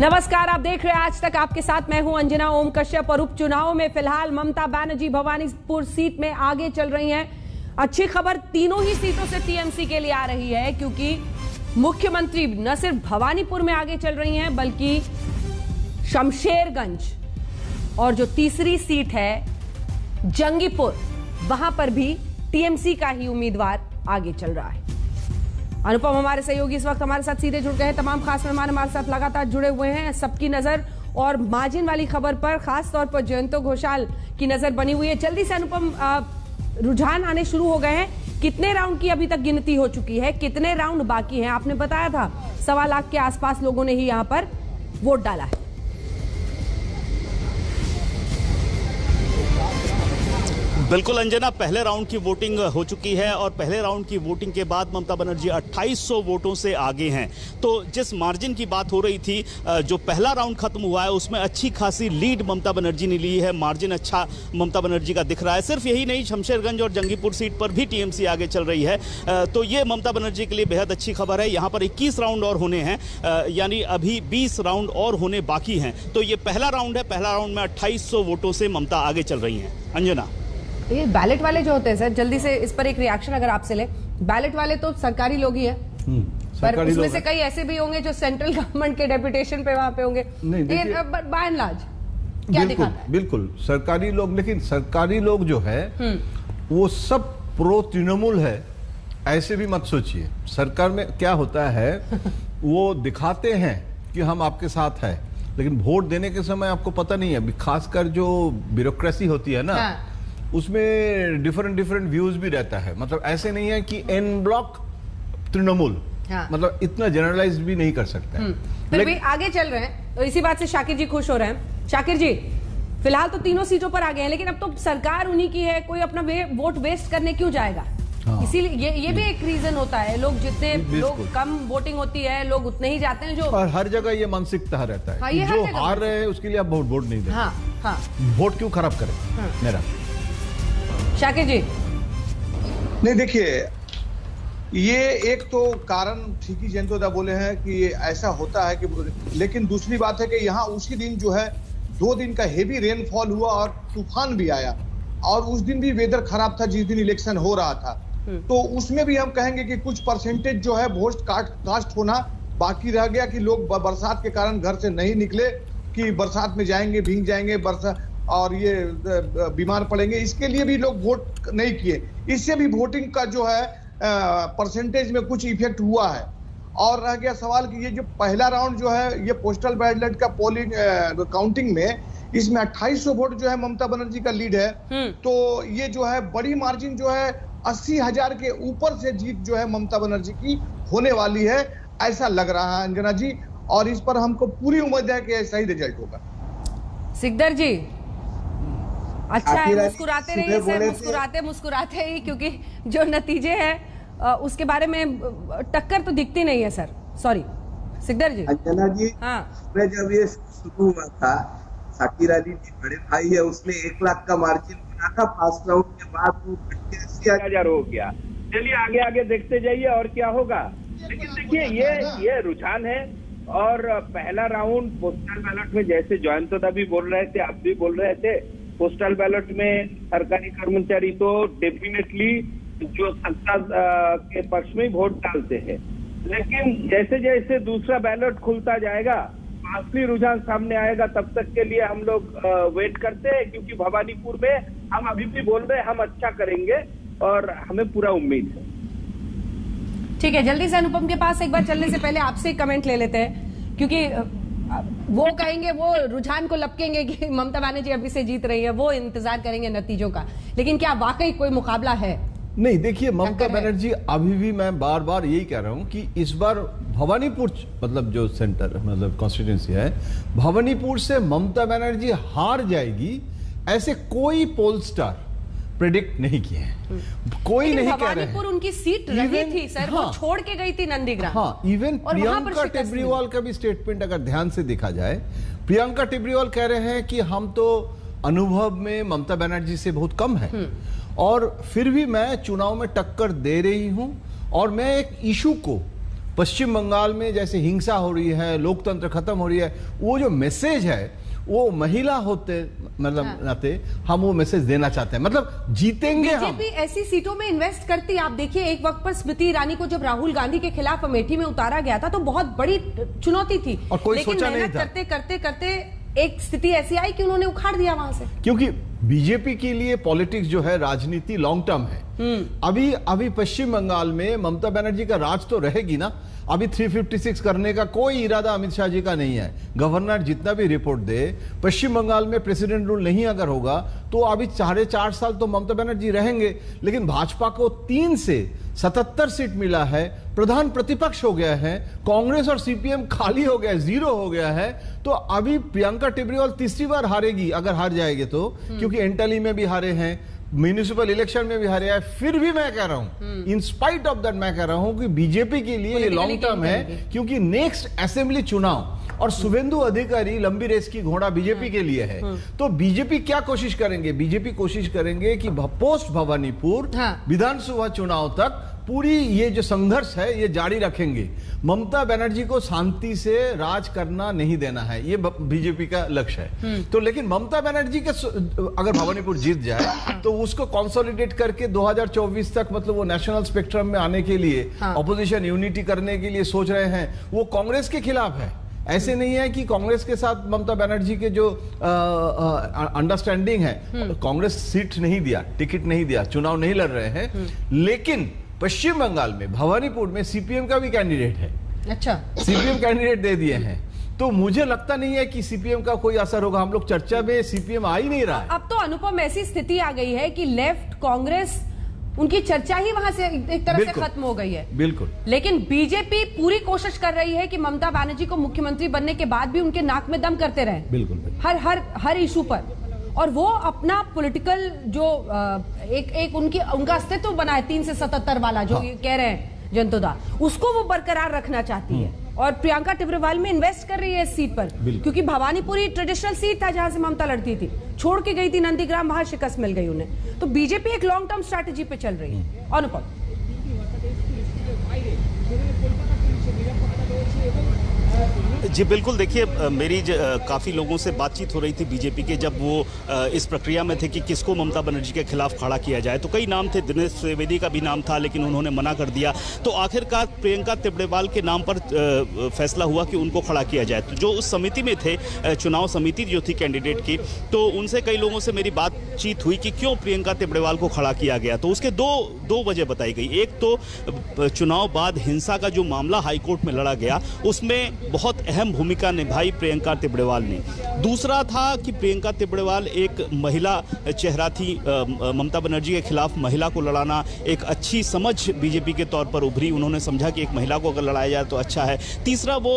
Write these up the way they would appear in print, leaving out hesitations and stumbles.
नमस्कार, आप देख रहे हैं आज तक। आपके साथ मैं हूं अंजना ओम कश्यप। और उपचुनाव में फिलहाल ममता बनर्जी भवानीपुर सीट में आगे चल रही हैं। अच्छी खबर तीनों ही सीटों से टीएमसी के लिए आ रही है, क्योंकि मुख्यमंत्री न सिर्फ भवानीपुर में आगे चल रही हैं बल्कि शमशेरगंज और जो तीसरी सीट है जंगीपुर, वहां पर भी टीएमसी का ही उम्मीदवार आगे चल रहा है। अनुपम हमारे सहयोगी इस वक्त हमारे साथ सीधे जुड़ गए हैं। तमाम खास मेहमान हमारे साथ लगातार जुड़े हुए हैं। सबकी नजर और मार्जिन वाली खबर पर खास तौर पर जयंतो घोषाल की नजर बनी हुई है। जल्दी से अनुपम, रुझान आने शुरू हो गए हैं। कितने राउंड की अभी तक गिनती हो चुकी है, कितने राउंड बाकी हैं? आपने बताया था 1.25 लाख के आसपास लोगों ने ही यहां पर वोट डाला है। बिल्कुल अंजना, पहले राउंड की वोटिंग हो चुकी है और पहले राउंड की वोटिंग के बाद ममता बनर्जी 2800 वोटों से आगे हैं। तो जिस मार्जिन की बात हो रही थी, जो पहला राउंड खत्म हुआ है उसमें अच्छी खासी लीड ममता बनर्जी ने ली है। मार्जिन अच्छा ममता बनर्जी का दिख रहा है। सिर्फ यही नहीं, शमशेरगंज और जंगीपुर सीट पर भी टीएमसी आगे चल रही है। तो ये ममता बनर्जी के लिए बेहद अच्छी खबर है। यहाँ पर 21 राउंड और होने हैं, यानी अभी 20 राउंड और होने बाकी हैं। तो ये पहला राउंड है। पहला राउंड में 2800 वोटों से ममता आगे चल रही हैं। अंजना, ये बैलेट वाले जो होते हैं सर, जल्दी से इस पर एक रिएक्शन अगर आपसे ले। बैलेट वाले तो सरकारी लोग ही है, पर उसमें से कई ऐसे भी होंगे जो सेंट्रल गवर्नमेंट के डेपुटेशन पे वहां पे होंगे। बाय एंड लार्ज क्या दिखाता है? बिल्कुल सरकारी लोग, लेकिन सरकारी लोग जो है वो सब प्रो तृणमूल है, ऐसे भी मत सोचिए। सरकार में क्या होता है, वो दिखाते हैं कि हम आपके साथ है, लेकिन वोट देने के समय आपको पता नहीं है। खासकर जो ब्यूरोक्रेसी होती है ना, उसमें डिफरेंट व्यूज भी रहता है। मतलब ऐसे नहीं है कि एन ब्लॉक तृणमूल, मतलब इतना जनरलाइज भी नहीं कर सकते। फिर भी आगे चल रहे हैं, तो इसी बात से शाकिर जी खुश हो रहे हैं। शाकिर जी, फिलहाल तो तीनों सीटों पर आ गए हैं, लेकिन अब तो सरकार उन्हीं की है, कोई अपना वोट वेस्ट करने क्यों जाएगा? इसीलिए ये भी एक रीजन होता है। लोग जितने लोग कम वोटिंग होती है, लोग उतने ही जाते हैं। जो और हर जगह ये मानसिकता रहता है कि जो हार रहे हैं उसके लिए आप वोट नहीं देते। वोट क्यों खराब करें? मेरा शाकिर जी, नहीं, देखिए, ये एक तो कारण ठीक ही जयंतो दा बोले हैं कि ऐसा होता है कि, लेकिन दूसरी बात है कि यहाँ उसी दिन जो है 2 दिन का हेवी रेनफॉल हुआ और तूफान भी आया, और उस दिन भी वेदर खराब था जिस दिन इलेक्शन हो रहा था। तो उसमें भी हम कहेंगे कि कुछ परसेंटेज जो है वोट कास्ट होना बाकी रह गया, कि लोग बरसात के कारण घर से नहीं निकले, कि बरसात में जाएंगे, भीग जाएंगे, बरसात और ये बीमार पड़ेंगे, इसके लिए भी लोग वोट नहीं किए। इससे भी वोटिंग का जो है परसेंटेज में कुछ इफेक्ट हुआ है। और रह गया सवाल कि ये जो पहला राउंड जो है, ये पोस्टल बैलेट का पोलिंग काउंटिंग में, इसमें 2800 वोट जो है ममता बनर्जी का लीड है। तो ये जो है बड़ी मार्जिन जो है 80,000 के ऊपर से जीत जो है ममता बनर्जी की होने वाली है, ऐसा लग रहा है अंजना जी। और इस पर हमको पूरी उम्मीद है कि ऐसा ही रिजल्ट होगा। सिकदर जी, अच्छा है, मुस्कुराते रहिए सर, मुस्कुराते ही, क्योंकि जो नतीजे हैं उसके बारे में टक्कर तो दिखती नहीं है सर। सॉरी सिकदर जी। अंजना जी, मैं जब ये शुरू हुआ था, शाकिर अली जी बड़े भाई है, उसने 1 लाख का मार्जिन बना था। फर्स्ट राउंड के बाद वो 80,000 हो गया। चलिए आगे आगे देखते जाइए और क्या होगा। लेकिन देखिए, ये रुझान है। और पहला राउंड पोस्टल बैलेट में, जैसे जयंतो दा भी बोल रहे थे, आप भी बोल रहे थे, पोस्टल बैलेट में सरकारी कर्मचारी तो डेफिनेटली जो सत्ता के पक्ष में वोट डालते हैं, लेकिन जैसे जैसे दूसरा बैलेट खुलता जाएगा, असली रुझान सामने आएगा। तब तक के लिए हम लोग वेट करते हैं, क्योंकि भवानीपुर में हम अभी भी बोल रहे हैं हम अच्छा करेंगे और हमें पूरा उम्मीद है। ठीक है, जल्दी से अनुपम के पास एक बार चलने से पहले आपसे कमेंट ले लेते हैं, क्योंकि वो कहेंगे, वो रुझान को लपकेंगे कि ममता बनर्जी अभी से जीत रही है, वो इंतजार करेंगे नतीजों का। लेकिन क्या वाकई कोई मुकाबला है? नहीं, देखिए, ममता बनर्जी अभी भी, मैं बार बार यही कह रहा हूं कि इस बार भवानीपुर, मतलब जो सेंटर, मतलब कॉन्स्टिट्यूंसी है, भवानीपुर से ममता बनर्जी हार जाएगी, ऐसे कोई पोल स्टार प्रेडिक्ट नहीं किए हैं। कोई नहीं कह रहे हैं। उनकी सीट रही थी सर, वो छोड़ के गई थी नंदीग्राम। इवन प्रियंका टिब्रीवाल का भी स्टेटमेंट अगर ध्यान से देखा जाए, प्रियंका टिब्रीवाल कह रहे हैं कि हम तो अनुभव में ममता बनर्जी से बहुत कम है, और फिर भी मैं चुनाव में टक्कर दे रही हूं, और मैं एक इशू को पश्चिम बंगाल में जैसे हिंसा हो रही है, लोकतंत्र खत्म हो रही है, वो जो मैसेज है वो महिला होते मतलब नाते हम वो मैसेज देना चाहते हैं, मतलब जीतेंगे हम। बीजेपी ऐसी सीटों में इन्वेस्ट करती, आप देखिए एक वक्त पर स्मृति ईरानी को जब राहुल गांधी के खिलाफ अमेठी में उतारा गया था तो बहुत बड़ी चुनौती थी, और कोई सोचा नहीं था। करते करते करते एक स्थिति ऐसी आई कि उन्होंने उखाड़ दिया वहां से। क्योंकि बीजेपी के लिए पॉलिटिक्स जो है, राजनीति लॉन्ग टर्म है। अभी पश्चिम बंगाल में ममता बनर्जी का राज तो रहेगी ना, अभी 356 करने का कोई इरादा अमित शाह जी का नहीं है। गवर्नर जितना भी रिपोर्ट दे, पश्चिम बंगाल में प्रेसिडेंट रूल नहीं अगर होगा तो अभी 4.5 साल तो ममता बनर्जी रहेंगे। लेकिन भाजपा को 3 से 77 सीट मिला है, प्रधान प्रतिपक्ष हो गया है, कांग्रेस और सीपीएम खाली हो गया है, 0 हो गया है। तो अभी प्रियंका टिब्रेवाल तीसरी बार हारेगी अगर हार जाएगी तो, क्योंकि एंटली में भी हारे हैं, म्युनिसिपल इलेक्शन में भी हारे हैं। फिर भी मैं कह रहा हूं, इन स्पाइट ऑफ दैट मैं कह रहा हूं कि बीजेपी के लिए ये लॉन्ग टर्म है, क्योंकि नेक्स्ट असेंबली चुनाव और शुभेंदु अधिकारी लंबी रेस की घोड़ा बीजेपी के लिए है। तो बीजेपी क्या कोशिश करेंगे? बीजेपी कोशिश करेंगे कि पोस्ट भवानीपुर विधानसभा चुनाव तक पूरी ये जो संघर्ष है ये जारी रखेंगे। ममता बनर्जी को शांति से राज करना नहीं देना है, ये बीजेपी का लक्ष्य है। तो लेकिन ममता बनर्जी के अगर भवानीपुर जीत जाए तो उसको कंसोलिडेट करके 2024 तक मतलब वो नेशनल स्पेक्ट्रम में आने के लिए, ऑपोजिशन यूनिटी करने के लिए सोच रहे हैं। वो कांग्रेस के खिलाफ है, ऐसे नहीं है कि कांग्रेस के साथ ममता बनर्जी के जो अंडरस्टैंडिंग है, कांग्रेस सीट नहीं दिया, टिकट नहीं दिया, चुनाव नहीं लड़ रहे हैं। लेकिन पश्चिम बंगाल में भवानीपुर में सीपीएम का भी कैंडिडेट है। अच्छा, सीपीएम कैंडिडेट दे दिए हैं। तो मुझे लगता नहीं है कि सीपीएम का कोई असर होगा। हम लोग चर्चा में सीपीएम आ ही नहीं रहा है। अब तो अनुपम ऐसी स्थिति आ गई है कि लेफ्ट कांग्रेस उनकी चर्चा ही वहां से एक तरह से खत्म हो गई है। बिल्कुल। लेकिन बीजेपी पूरी कोशिश कर रही है कि ममता बनर्जी को मुख्यमंत्री बनने के बाद भी उनके नाक में दम करते रहे। बिल्कुल। हर इशू पर, और वो अपना पॉलिटिकल जो एक उनका अस्तित्व बना है 3 से 77 वाला जो ये कह रहे हैं जनता, उसको वो बरकरार रखना चाहती है। और प्रियंका टिब्रेवाल में इन्वेस्ट कर रही है इस सीट पर, क्योंकि भवानीपुर ट्रेडिशनल सीट था जहां से ममता लड़ती थी, छोड़ के गई थी नंदीग्राम, वहां शिकस्त मिल गई उन्हें। तो बीजेपी एक लॉन्ग टर्म स्ट्रैटेजी पे चल रही है। अनुपम जी बिल्कुल, देखिए मेरी काफ़ी लोगों से बातचीत हो रही थी बीजेपी के, जब वो इस प्रक्रिया में थे कि किसको ममता बनर्जी के खिलाफ खड़ा किया जाए। तो कई नाम थे, दिनेश त्रिवेदी का भी नाम था, लेकिन उन्होंने मना कर दिया। तो आखिरकार प्रियंका टिब्रेवाल के नाम पर फैसला हुआ कि उनको खड़ा किया जाए। तो जो उस समिति में थे, चुनाव समिति जो थी कैंडिडेट की, तो उनसे कई लोगों से मेरी बातचीत हुई कि क्यों प्रियंका टिब्रेवाल को खड़ा किया गया। तो उसके दो वजह बताई गई। एक तो चुनाव बाद हिंसा का जो मामला हाईकोर्ट में लड़ा गया, उसमें बहुत अहम भूमिका निभाई प्रियंका टिब्रेवाल ने। दूसरा था कि प्रियंका टिब्रेवाल एक महिला चेहरा थी, ममता बनर्जी के खिलाफ महिला को लड़ाना एक अच्छी समझ बीजेपी के तौर पर उभरी। उन्होंने समझा कि एक महिला को अगर लड़ाया जाए तो अच्छा है। तीसरा, वो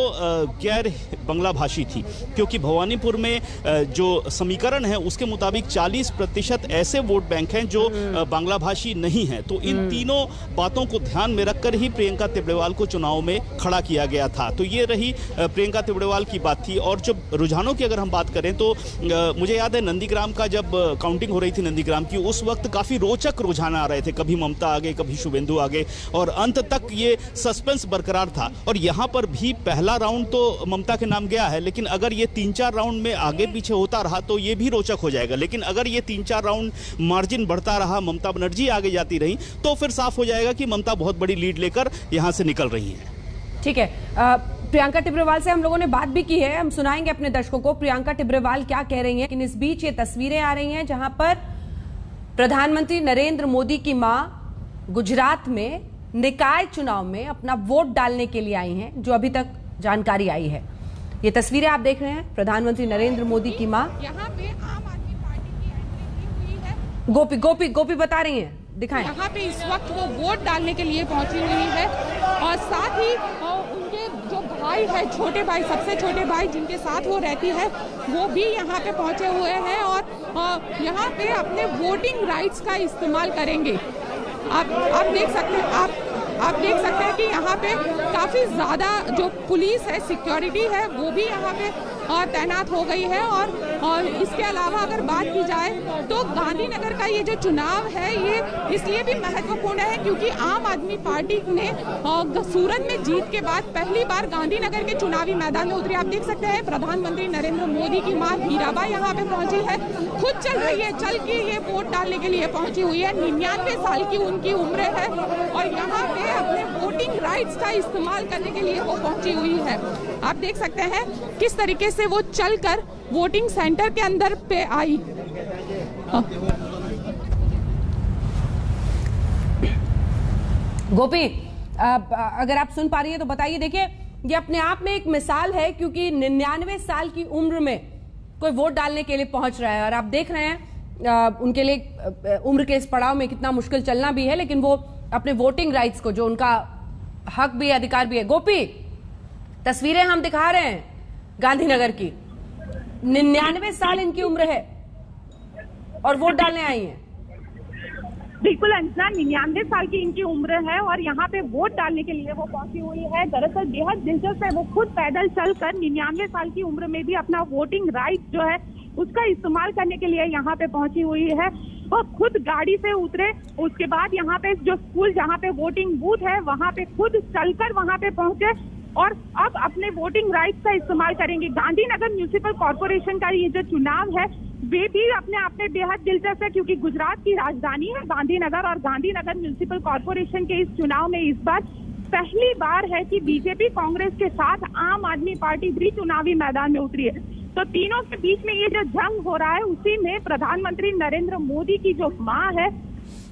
गैर बांग्ला भाषी थी, क्योंकि भवानीपुर में जो समीकरण है उसके मुताबिक 40% ऐसे वोट बैंक हैं जो बांग्ला भाषी नहीं है। तो इन तीनों बातों को ध्यान में रखकर ही प्रियंका टिब्रेवाल को चुनाव में खड़ा किया गया था। तो ये रही प्रियंका टिब्रेवाल की बात थी। और जब रुझानों की अगर हम बात करें तो मुझे याद है नंदीग्राम का जब काउंटिंग हो रही थी नंदीग्राम की, उस वक्त काफी रोचक रुझान आ रहे थे, कभी ममता आगे, कभी शुभेंदु आगे, और अंत तक ये सस्पेंस बरकरार था। और यहां पर भी पहला राउंड तो ममता के नाम गया है, लेकिन अगर ये 3-4 राउंड में आगे पीछे होता रहा तो ये भी रोचक हो जाएगा। लेकिन अगर ये 3-4 राउंड मार्जिन बढ़ता रहा, ममता बनर्जी आगे जाती रही, तो फिर साफ हो जाएगा कि ममता बहुत बड़ी लीड लेकर यहां से निकल रही है। ठीक है, प्रियंका टिब्रेवाल से हम लोगों ने बात भी की है, हम सुनाएंगे अपने दर्शकों को प्रियंका टिब्रेवाल क्या कह रही हैं। लेकिन इस बीच ये तस्वीरें आ रही हैं जहां पर प्रधानमंत्री नरेंद्र मोदी की मां गुजरात में निकाय चुनाव में अपना वोट डालने के लिए आई हैं, जो अभी तक जानकारी आई है। ये तस्वीरें आप देख रहे हैं, प्रधानमंत्री नरेंद्र मोदी की मां यहाँ पे आम आदमी पार्टी की एंट्री हुई है। गोपी बता रही हैं, दिखाएं। यहाँ पे इस वक्त वो वोट डालने के लिए पहुंची हुई है, और साथ ही उनके जो भाई है, छोटे भाई, सबसे छोटे भाई जिनके साथ वो रहती है, वो भी यहाँ पे पहुंचे हुए हैं और यहाँ पे अपने वोटिंग राइट्स का इस्तेमाल करेंगे। आप देख सकते हैं, आप देख सकते हैं कि यहाँ पे काफी ज्यादा जो पुलिस है, सिक्योरिटी है, वो भी यहाँ पे तैनात हो गई है। और इसके अलावा अगर बात की जाए तो गांधीनगर का ये जो चुनाव है ये इसलिए भी महत्वपूर्ण है क्योंकि आम आदमी पार्टी ने सूरत में जीत के बाद पहली बार गांधीनगर के चुनावी मैदान में उतरी। आप देख सकते हैं प्रधानमंत्री नरेंद्र मोदी की मां हीराबा यहाँ पे पहुंची है, खुद चल रही है, चल के ये वोट डालने के लिए पहुंची हुई है। 99 साल की उनकी उम्र है और यहाँ पे अपने वोटिंग राइट्स का इस्तेमाल करने के लिए वो पहुंची हुई है। आप देख सकते हैं किस तरीके से वो चलकर वोटिंग सेंटर के अंदर पे आई। गोपी, अगर आप सुन पा रही हैं तो बताइए। देखिए, ये अपने आप में एक मिसाल है क्योंकि 99 साल की उम्र में कोई वोट डालने के लिए पहुंच रहा है और आप देख रहे हैं उनके लिए उम्र के इस पड़ाव में कितना मुश्किल चलना भी है, लेकिन वो अपने वोटिंग राइट्स को, जो उनका हक भी है, अधिकार भी है। गोपी, तस्वीरें हम दिखा रहे हैं गांधीनगर की, 99 साल इनकी उम्र है और वोट डालने आई हैं। बिल्कुल अंजना, 99 साल की इनकी उम्र है और यहाँ पे वोट डालने के लिए वो पहुंची हुई है। दरअसल बेहद दिलचस्प है, वो खुद पैदल चलकर 99 साल की उम्र में भी अपना वोटिंग राइट जो है उसका इस्तेमाल करने के लिए यहाँ पे पहुंची हुई है। वो खुद गाड़ी से उतरे, उसके बाद यहाँ पे जो स्कूल जहाँ पे वोटिंग बूथ है वहाँ पे खुद चलकर वहाँ पे पहुंचे और अब अपने वोटिंग राइट्स का इस्तेमाल करेंगे। गांधीनगर म्यूनिसिपल कॉर्पोरेशन का ये जो चुनाव है वे भी अपने आप में बेहद दिलचस्प है क्योंकि गुजरात की राजधानी है गांधीनगर और गांधीनगर म्यूनिसिपल कॉर्पोरेशन के इस चुनाव में इस बार पहली बार है कि बीजेपी कांग्रेस के साथ आम आदमी पार्टी भी चुनावी मैदान में उतरी है। तो तीनों के बीच में ये जो जंग हो रहा है उसी में प्रधानमंत्री नरेंद्र मोदी की जो मां है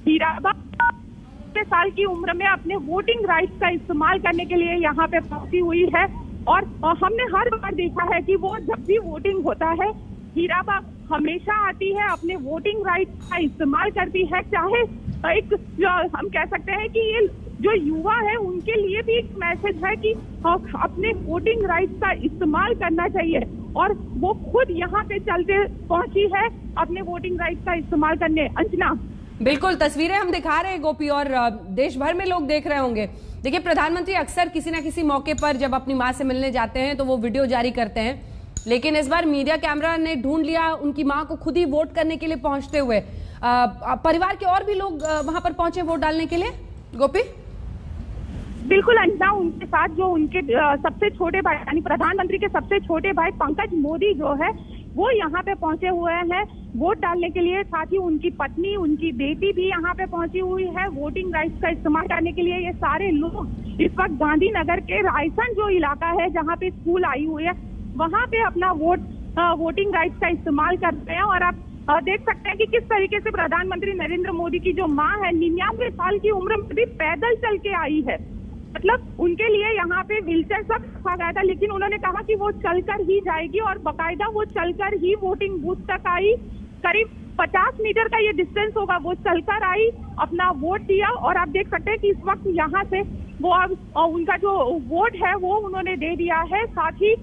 हीराबा, 99 साल की उम्र में अपने वोटिंग राइट्स का इस्तेमाल करने के लिए यहाँ पे पहुंची हुई है। और हमने हर बार देखा है कि वो जब भी वोटिंग होता है हीराबा हमेशा आती है, अपने वोटिंग राइट्स का इस्तेमाल करती है। चाहे एक हम कह सकते हैं कि ये जो युवा है उनके लिए भी एक मैसेज है कि अपने वोटिंग राइट्स का इस्तेमाल करना चाहिए और वो खुद यहाँ पे चलते पहुंची है अपने वोटिंग राइट्स का इस्तेमाल करने। अंजना, बिल्कुल, तस्वीरें हम दिखा रहे हैं गोपी और देश भर में लोग देख रहे होंगे। देखिए, प्रधानमंत्री अक्सर किसी ना किसी मौके पर जब अपनी मां से मिलने जाते हैं तो वो वीडियो जारी करते हैं, लेकिन इस बार मीडिया कैमरा ने ढूंढ लिया उनकी मां को खुद ही वोट करने के लिए पहुंचते हुए। परिवार के और भी लोग वहां पर पहुंचे वोट डालने के लिए। गोपी, बिल्कुल अंजना, उनके साथ जो उनके सबसे छोटे भाई यानी प्रधानमंत्री के सबसे छोटे भाई पंकज मोदी जो है वो यहाँ पे पहुंचे हुए हैं वोट डालने के लिए। साथ ही उनकी पत्नी, उनकी बेटी भी यहाँ पे पहुंची हुई है वोटिंग राइट्स का इस्तेमाल करने के लिए। ये सारे लोग इस वक्त गांधीनगर के रायसन जो इलाका है जहाँ पे स्कूल आई हुई है वहाँ पे अपना वोटिंग राइट्स का इस्तेमाल कर रहे हैं। और आप देख सकते हैं कि किस तरीके से प्रधानमंत्री नरेंद्र मोदी की जो माँ है 99 साल की उम्र में भी पैदल चल के आई है। मतलब उनके लिए यहाँ पे व्हीलचेयर सब रखा गया था, लेकिन उन्होंने कहा कि वो चलकर ही जाएगी और बाकायदा वो चलकर ही वोटिंग बूथ तक आई। करीब 50 मीटर का ये डिस्टेंस होगा, वो चलकर आई, अपना वोट दिया। और आप देख सकते हैं कि इस वक्त यहाँ से वो अब उनका जो वोट है वो उन्होंने दे दिया है। साथ ही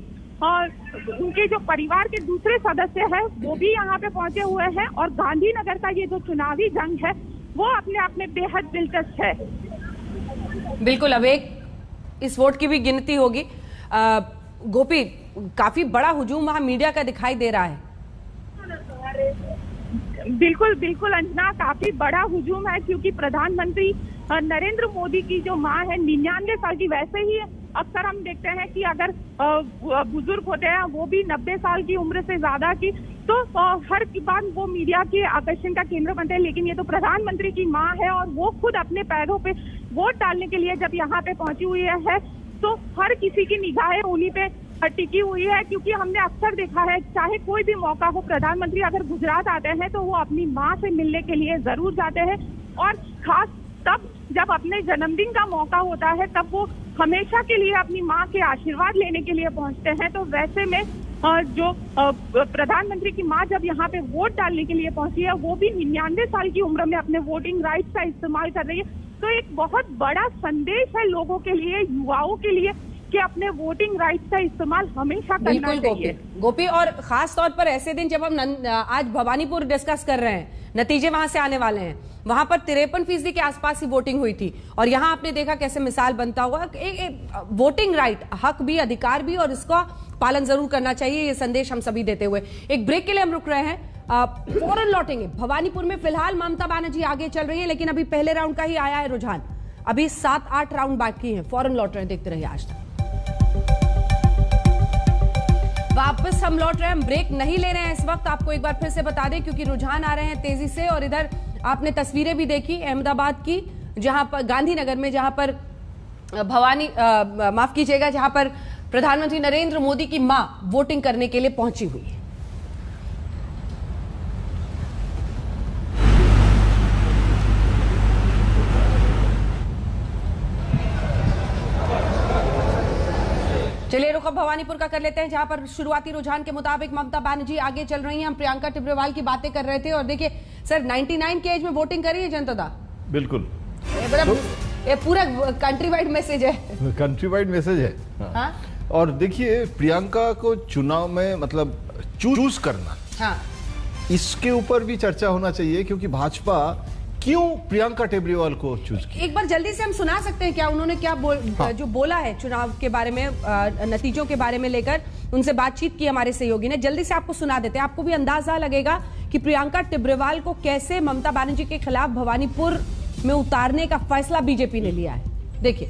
उनके जो परिवार के दूसरे सदस्य हैं वो भी यहाँ पे पहुंचे हुए हैं और गांधीनगर का ये जो चुनावी जंग है वो अपने आप में बेहद दिलचस्प है। बिल्कुल, अब एक इस वोट की भी गिनती होगी। गोपी, काफी बड़ा हुजूम वहां मीडिया का दिखाई दे रहा है। बिल्कुल बिल्कुल अंजना, काफी बड़ा हुजूम है क्योंकि प्रधानमंत्री नरेंद्र मोदी की जो मां है 99 साल की। वैसे ही अक्सर हम देखते हैं कि अगर बुजुर्ग होते हैं वो भी 90 साल की उम्र से ज्यादा की, तो हर बार वो मीडिया के आकर्षण का केंद्र बनते हैं। लेकिन ये तो प्रधानमंत्री की मां है और वो खुद अपने पैरों पे वोट डालने के लिए जब यहाँ पे पहुंची हुई है तो हर किसी की निगाहें उन्हीं पे टिकी हुई है। क्योंकि हमने अक्सर देखा है चाहे कोई भी मौका हो, प्रधानमंत्री अगर गुजरात आते हैं तो वो अपनी माँ से मिलने के लिए जरूर जाते हैं और खास तब जब अपने जन्मदिन का मौका होता है तब वो हमेशा के लिए अपनी माँ के आशीर्वाद लेने के लिए पहुंचते हैं। तो वैसे में जो प्रधानमंत्री की माँ जब यहाँ पे वोट डालने के लिए पहुंची है वो भी 99 साल की उम्र में अपने वोटिंग राइट्स का इस्तेमाल कर रही है। तो एक बहुत बड़ा संदेश है लोगों के लिए, युवाओं के लिए कि अपने वोटिंग राइट का इस्तेमाल हमेशा करना बिल्कुल चाहिए। गोपी, और खास तौर पर ऐसे दिन जब हम आज भवानीपुर डिस्कस कर रहे हैं, नतीजे वहां से आने वाले हैं, वहां पर 53% के आसपास ही वोटिंग हुई थी और यहां आपने देखा कैसे मिसाल बनता हुआ वोटिंग राइट, हक भी, अधिकार भी, और इसका पालन जरूर करना चाहिए, ये संदेश हम सभी देते हुए एक ब्रेक के लिए हम रुक रहे हैं। फौरन लौटेंगे। भवानीपुर में फिलहाल ममता बनर्जी आगे चल रही है, लेकिन अभी पहले राउंड का ही आया है रुझान, अभी 7-8 राउंड बाकी हैं। फौरन लौट रहे हैं, देखते रहिए आज तक। वापस हम लौट रहे हैं, हम ब्रेक नहीं ले रहे हैं इस वक्त, आपको एक बार फिर से बता दें क्योंकि रुझान आ रहे हैं तेजी से। और इधर आपने तस्वीरें भी देखी अहमदाबाद की, जहां पर गांधीनगर में, जहां पर माफ कीजिएगा, जहां पर प्रधानमंत्री नरेंद्र मोदी की मां वोटिंग करने के लिए पहुंची हुई है। चलिए रुख अब भवानीपुर का कर लेते हैं, जहां पर शुरुआती रुझान के मुताबिक ममता बनर्जी आगे चल रही हैं। हम प्रियंका टिब्रेवाल की बातें कर रहे थे और देखिए सर, 99 के एज में वोटिंग करी है जनता। बिल्कुल, ये पूरा कंट्री वाइड मैसेज है, कंट्री वाइड मैसेज है। हाँ? और देखिए प्रियंका को चुनाव में मतलब चूज करना, हाँ, इसके ऊपर भी चर्चा होना चाहिए, क्योंकि भाजपा क्यों प्रियंका टिब्रेवाल को चूज किया। एक बार जल्दी से हम सुना सकते हैं क्या उन्होंने क्या जो बोला है चुनाव के बारे में, नतीजों के बारे में लेकर उनसे बातचीत की हमारे सहयोगी ने, जल्दी से आपको सुना देते हैं, आपको भी अंदाजा लगेगा कि प्रियंका टिब्रेवाल को कैसे ममता बनर्जी के खिलाफ भवानीपुर में उतारने का फैसला बीजेपी ने लिया है। देखिए,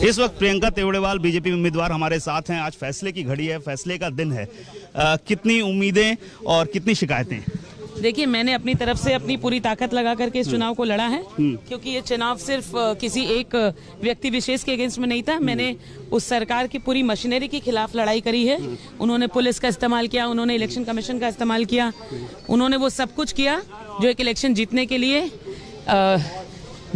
इस वक्त प्रियंका टिब्रेवाल बीजेपी उम्मीदवार हमारे साथ हैं। आज फैसले की घड़ी है, फैसले का दिन है। कितनी उम्मीदें और कितनी शिकायतें? देखिए, मैंने अपनी तरफ से अपनी पूरी ताकत लगा करके इस चुनाव को लड़ा है, क्योंकि ये चुनाव सिर्फ किसी एक व्यक्ति विशेष के अगेंस्ट में नहीं था। मैंने उस सरकार की पूरी मशीनरी के खिलाफ लड़ाई करी है। उन्होंने पुलिस का इस्तेमाल किया, उन्होंने इलेक्शन कमीशन का इस्तेमाल किया, उन्होंने वो सब कुछ किया जो एक इलेक्शन जीतने के लिए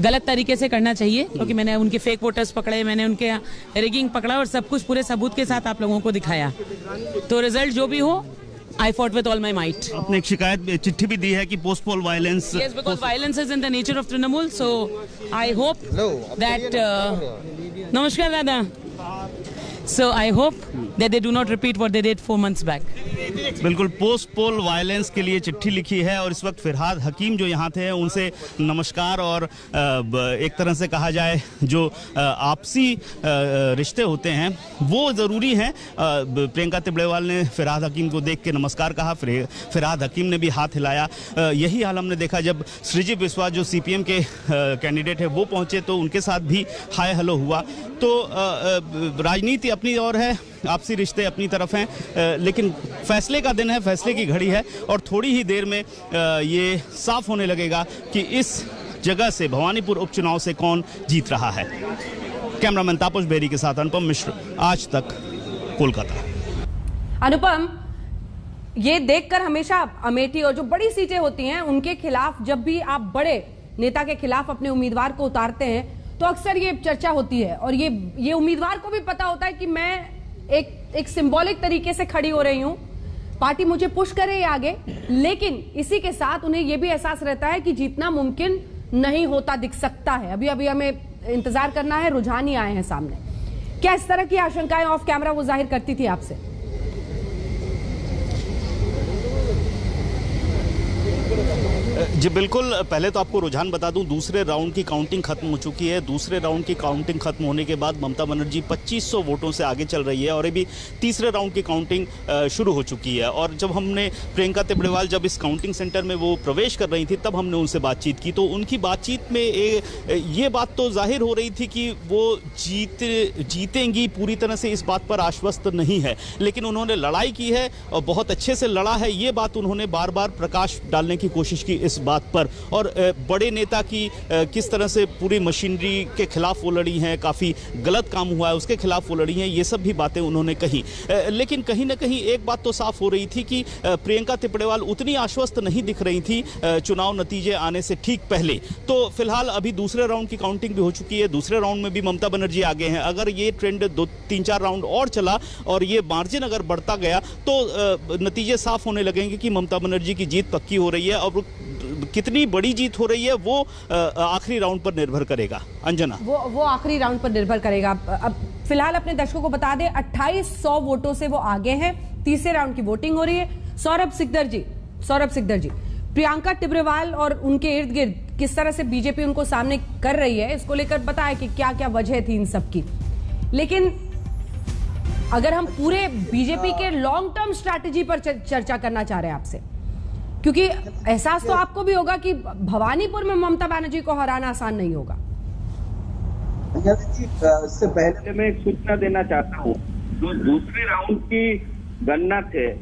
गलत तरीके से करना चाहिए, क्योंकि मैंने उनके फेक वोटर्स पकड़े, मैंने उनके रिगिंग पकड़ा और सब कुछ पूरे सबूत के साथ आप लोगों को दिखाया। तो रिजल्ट जो भी हो, I fought with all my might. आपने एक शिकायत चिट्ठी भी दी है कि post pole violence. Yes, because violence is in the nature of Trinamool, so I hope that नमस्कार दादा। So I hope that they do not repeat what they did 4 months back. बिल्कुल, पोस्ट पोल वायलेंस के लिए चिट्ठी लिखी है और इस वक्त फिरहाद हकीम जो यहाँ थे उनसे नमस्कार। और एक तरह से कहा जाए जो आपसी रिश्ते होते हैं वो ज़रूरी हैं। प्रियंका टिब्रेवाल ने फिरहाद हकीम को देख के नमस्कार कहा, फिरहाद हकीम ने भी हाथ हिलाया। यही हाल हमने देखा जब सृजित बिस्वा जो सीपीएम के कैंडिडेट है वो पहुंचे तो उनके साथ भी हाय हेलो हुआ। तो राजनीति अपनी ओर है, आपसी रिश्ते अपनी तरफ हैं, लेकिन फैसले का दिन है, फैसले की घड़ी है और थोड़ी ही देर में ये साफ होने लगेगा कि इस जगह से भवानीपुर उपचुनाव से कौन जीत रहा है। कैमरामैन तापस बेरी के साथ अनुपम मिश्र, आज तक, कोलकाता। अनुपम, ये देखकर हमेशा अमेठी और जो बड़ी सीटें होती हैं उनके खिलाफ जब भी आप बड़े नेता के खिलाफ अपने उम्मीदवार को उतारते हैं तो अक्सर ये चर्चा होती है और ये उम्मीदवार को भी पता होता है कि मैं एक सिंबॉलिक तरीके से खड़ी हो रही हूं, पार्टी मुझे पुश करे आगे, लेकिन इसी के साथ उन्हें यह भी एहसास रहता है कि जीतना मुमकिन नहीं होता दिख सकता है। अभी अभी हमें इंतजार करना है, रुझान ही आए हैं सामने। क्या इस तरह की आशंकाएं ऑफ कैमरा वो जाहिर करती थी आपसे? जी बिल्कुल, पहले तो आपको रुझान बता दूं, दूसरे राउंड की काउंटिंग खत्म हो चुकी है। दूसरे राउंड की काउंटिंग खत्म होने के बाद ममता बनर्जी 2500 वोटों से आगे चल रही है और अभी तीसरे राउंड की काउंटिंग शुरू हो चुकी है। और जब हमने प्रियंका टिब्रेवाल जब इस काउंटिंग सेंटर में वो प्रवेश कर रही थी तब हमने उनसे बातचीत की, तो उनकी बातचीत में ये बात तो जाहिर हो रही थी कि वो जीतेंगी, पूरी तरह से इस बात पर आश्वस्त नहीं है, लेकिन उन्होंने लड़ाई की है और बहुत अच्छे से लड़ा है। ये बात उन्होंने बार बार प्रकाश डालने की कोशिश की इस बात पर। और बड़े नेता की किस तरह से पूरी मशीनरी के खिलाफ वो लड़ी हैं, काफ़ी गलत काम हुआ है उसके खिलाफ वो लड़ी हैं, ये सब भी बातें उन्होंने कही। लेकिन कहीं ना कहीं एक बात तो साफ हो रही थी कि प्रियंका टिब्रेवाल उतनी आश्वस्त नहीं दिख रही थी चुनाव नतीजे आने से ठीक पहले। तो फिलहाल अभी दूसरे राउंड की काउंटिंग भी हो चुकी है, दूसरे राउंड में भी ममता बनर्जी आगे हैं। अगर ये ट्रेंड 2-3-4 राउंड और चला और ये मार्जिन अगर बढ़ता गया तो नतीजे साफ होने लगेंगे कि ममता बनर्जी की जीत पक्की हो रही है। और कितनी बड़ी जीत हो रही है वो आखिरी राउंड पर निर्भर करेगा। अंजना, वो आखिरी राउंड पर निर्भर करेगा। अब फिलहाल अपने दर्शकों को बता दें 2800 वोटों से वो आगे हैं। तीसरे राउंड की वोटिंग हो रही है। सौरभ सिकदर जी, प्रियंका टिब्रेवाल और उनके इर्द गिर्द किस तरह से बीजेपी उनको सामने कर रही है, इसको लेकर बताया कि क्या क्या वजह थी इन सब की। लेकिन अगर हम पूरे बीजेपी के लॉन्ग टर्म स्ट्रैटेजी पर चर्चा करना चाह रहे हैं आपसे, क्योंकि एहसास तो आपको भी होगा कि भवानीपुर में ममता बनर्जी को हराना आसान नहीं होगा। इससे पहले मैं एक सूचना देना चाहता हूँ, जो दूसरे राउंड की गणना थे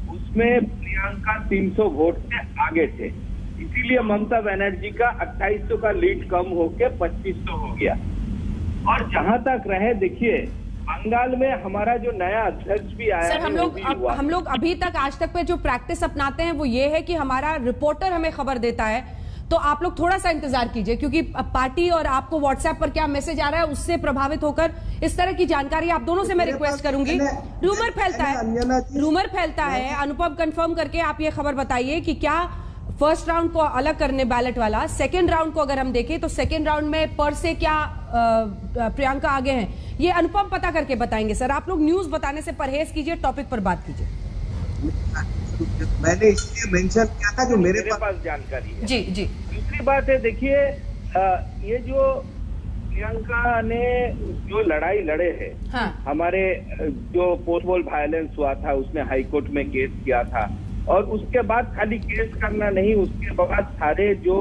उसमें प्रियंका 300 वोट से आगे थे, इसीलिए ममता बनर्जी का 2800 का लीड कम होके 2500 हो गया। और जहां तक रहे, देखिए बंगाल में हमारा जो नया अध्यक्ष भी आया सर, हम लोग अभी तक आज तक पे जो प्रैक्टिस अपनाते हैं वो ये है कि हमारा रिपोर्टर हमें खबर देता है, तो आप लोग थोड़ा सा इंतजार कीजिए, क्योंकि पार्टी और आपको व्हाट्सएप पर क्या मैसेज आ रहा है उससे प्रभावित होकर इस तरह की जानकारी आप दोनों से मैं रिक्वेस्ट करूंगी। रूमर फैलता है, अनुपम कंफर्म करके आप ये खबर बताइए कि क्या फर्स्ट राउंड को अलग करने बैलेट वाला, सेकेंड राउंड को अगर हम देखें तो सेकेंड राउंड में पर से क्या प्रियंका आगे हैं, ये अनुपम पता करके बताएंगे। सर, आप लोग न्यूज बताने से परहेज कीजिए, टॉपिक पर बात कीजिए। मैंने इसलिए मेंशन किया था जो मेरे पास जानकारी है। जी। दूसरी बात है, देखिए ये जो प्रियंका ने जो लड़ाई लड़े हैं, हाँ। हमारे जो पोस्टबॉल वायलेंस हुआ था उसने हाईकोर्ट में केस किया था, और उसके बाद खाली केस करना नहीं, उसके बाद सारे जो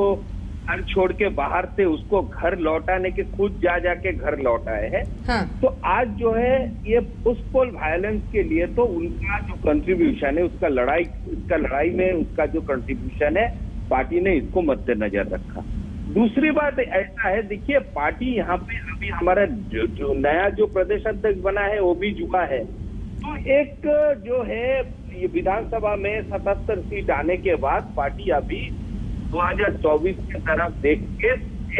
घर छोड़ के बाहर थे उसको घर लौटाने के, खुद जाके घर लौटाए हैं। हाँ। तो आज जो है ये पोस्टपोल वायलेंस के लिए तो उनका जो कंट्रीब्यूशन है, उसका लड़ाई में उसका जो कंट्रीब्यूशन है, पार्टी ने इसको मद्देनजर रखा। दूसरी बात ऐसा है, देखिए पार्टी यहाँ पे अभी हमारा जो नया जो प्रदेश अध्यक्ष बना है वो भी जुआ है, तो एक जो है ये विधानसभा में 77 सीट आने के बाद पार्टी अभी 2024 की तरफ देख के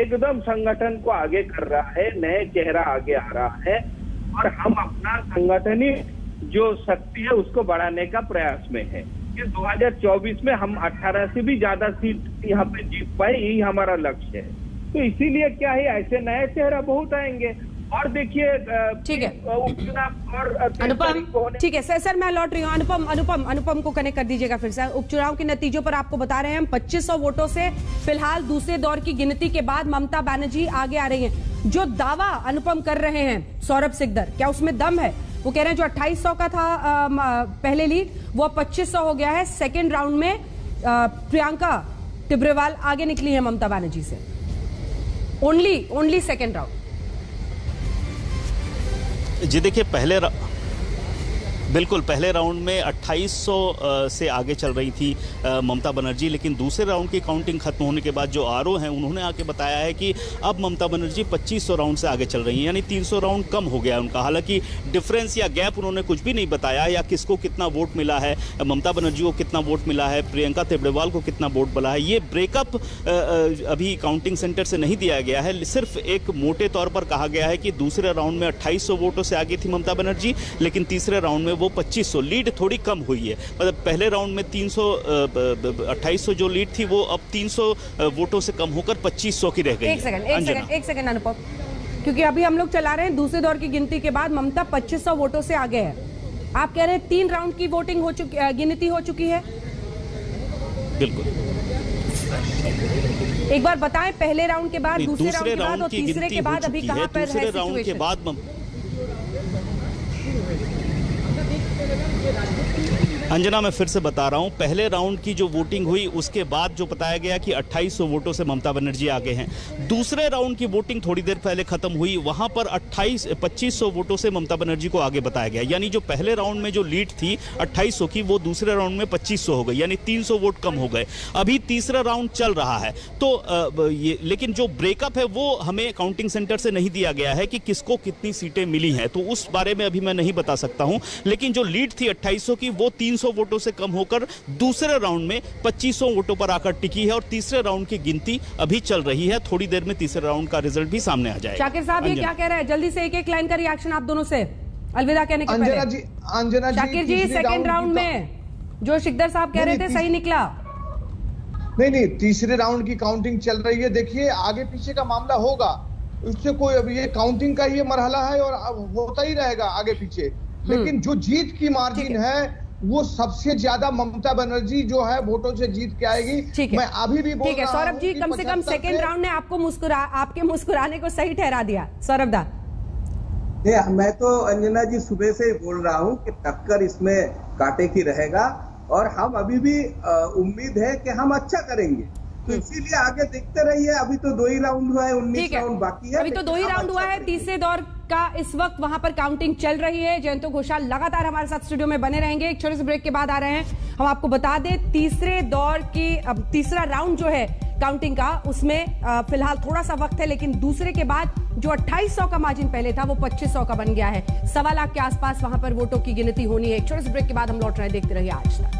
एकदम संगठन को आगे कर रहा है, नए चेहरा आगे आ रहा है, और हम अपना संगठनी जो शक्ति है उसको बढ़ाने का प्रयास में है कि 2024 में हम 18 से भी ज्यादा सीट यहाँ पे जीत पाए, यही हमारा लक्ष्य है। तो इसीलिए क्या है, ऐसे नए चेहरा बहुत आएंगे। और देखिए ठीक है उपचुनाव और अनुपम, ठीक है सर मैं लौट रही हूँ। अनुपम को कनेक्ट कर दीजिएगा फिर से। उपचुनाव के नतीजों पर आपको बता रहे हैं हम, 2500 वोटों से फिलहाल दूसरे दौर की गिनती के बाद ममता बनर्जी आगे आ रही हैं। जो दावा अनुपम कर रहे हैं सौरभ सिकदर, क्या उसमें दम है? वो कह रहे हैं जो 2800 का था पहले लीड, वो 2500 हो गया है। सेकेंड राउंड में प्रियंका टिब्रेवाल आगे निकली है ममता बनर्जी से, ओनली सेकेंड राउंड। जी देखिए, बिल्कुल पहले राउंड में 2800 से आगे चल रही थी ममता बनर्जी, लेकिन दूसरे राउंड की काउंटिंग खत्म होने के बाद जो आरओ हैं उन्होंने आके बताया है कि अब ममता बनर्जी 2500 राउंड से आगे चल रही हैं, यानी 300 राउंड कम हो गया उनका। हालांकि डिफरेंस या गैप उन्होंने कुछ भी नहीं बताया, या किसको कितना वोट मिला है, ममता बनर्जी को कितना वोट मिला है, प्रियंका टिब्रेवाल को कितना वोट मिला है, ये ब्रेकअप अभी काउंटिंग सेंटर से नहीं दिया गया है। सिर्फ एक मोटे तौर पर कहा गया है कि दूसरे राउंड में 2800 वोटों से आगे थी ममता बनर्जी, लेकिन तीसरे राउंड में वो 2500, लीड थोड़ी कम हुई है। मतलब पहले राउंड में 2800 जो लीड थी वो अब 300 वोटों से कम होकर 2500 की रह गई। एक सेकंड अनुपम, क्योंकि अभी हम लोग चला रहे हैं दूसरे दौर की गिनती के बाद ममता 2500 वोटों से आगे है। आप कह रहे हैं 3 राउंड की वोटिंग हो चुकी, गिनती हो चुकी है। बिल्कुल, एक बार बताएं, पहले राउंड के बाद, दूसरे राउंड के बाद और तीसरे के बाद अभी कहां पर है दूसरे राउंड के बाद अंजना, मैं फिर से बता रहा हूं, पहले राउंड की जो वोटिंग हुई उसके बाद जो बताया गया कि 2800 वोटों से ममता बनर्जी आगे हैं। दूसरे राउंड की वोटिंग थोड़ी देर पहले खत्म हुई, वहां पर 2500 वोटों से ममता बनर्जी को आगे बताया गया। यानी जो पहले राउंड में जो लीड थी 2800 की, वो दूसरे राउंड में 2500 हो गई, यानी 300 वोट कम हो गए। अभी तीसरा राउंड चल रहा है, तो ये लेकिन जो ब्रेकअप है वो हमें काउंटिंग सेंटर से नहीं दिया गया है कि किसको कितनी सीटें मिली हैं, तो उस बारे में अभी मैं नहीं बता सकता हूं। लेकिन जो लीड थी 2800 की, वो 300 वोटों से कम होकर दूसरे राउंड में 2500 वोटों पर आकर टिकी है, और तीसरे राउंड की गिनती अभी चल रही है। थोड़ी देर में तीसरे राउंड का रिजल्ट भी सामने आ जाएगा। शाकिर साहब, ये क्या कह रहे हैं? जल्दी से एक लाइन का रिएक्शन आप दोनों से अलविदा कहने के पहले। अंजना जी, शाकिर जी, सेकंड राउंड में जो सिकदर साहब कह रहे थे सही निकला? नहीं, तीसरे राउंड की काउंटिंग चल रही है। देखिए, आगे पीछे का मामला होगा, उससे कोई अभी ये काउंटिंग का ही मरहला है और अब होता ही रहेगा आगे पीछे। लेकिन जो जीत की मार्जिन है वो सबसे ज्यादा ममता बनर्जी जो है वोटों से जीत के आएगी। मैं अभी भी बोल ठीक है रहा सौरभ हूं जी, कि कम से कम 75 सेकेंड राउंड ने आपको आपके मुस्कुराने को सही ठहरा दिया। सौरभ दा, मैं तो अंजना जी सुबह से ही बोल रहा हूं कि टक्कर इसमें कांटे की रहेगा और हम अभी भी उम्मीद है कि हम अच्छा करेंगे, तो इसीलिए आगे देखते रहिए। अभी तो 2 ही राउंड हुआ है, 19 राउंड बाकी है। अभी तो 2 ही राउंड हुआ है। तीसरे दौर का इस वक्त वहां पर काउंटिंग चल रही है। जयंतो घोषाल लगातार हमारे साथ स्टूडियो में बने रहेंगे। एक छोटे से ब्रेक के बाद आ रहे हैं। हम आपको बता दें तीसरे दौर की अब तीसरा राउंड जो है काउंटिंग का, उसमें फिलहाल थोड़ा सा वक्त है, लेकिन दूसरे के बाद जो 2800 का मार्जिन पहले था वो 2500 का बन गया है। 1.25 लाख के आसपास वहां पर वोटों की गिनती होनी है। एक छोटे से ब्रेक के बाद हम लौट रहे हैं। देखते रहिए आज तक।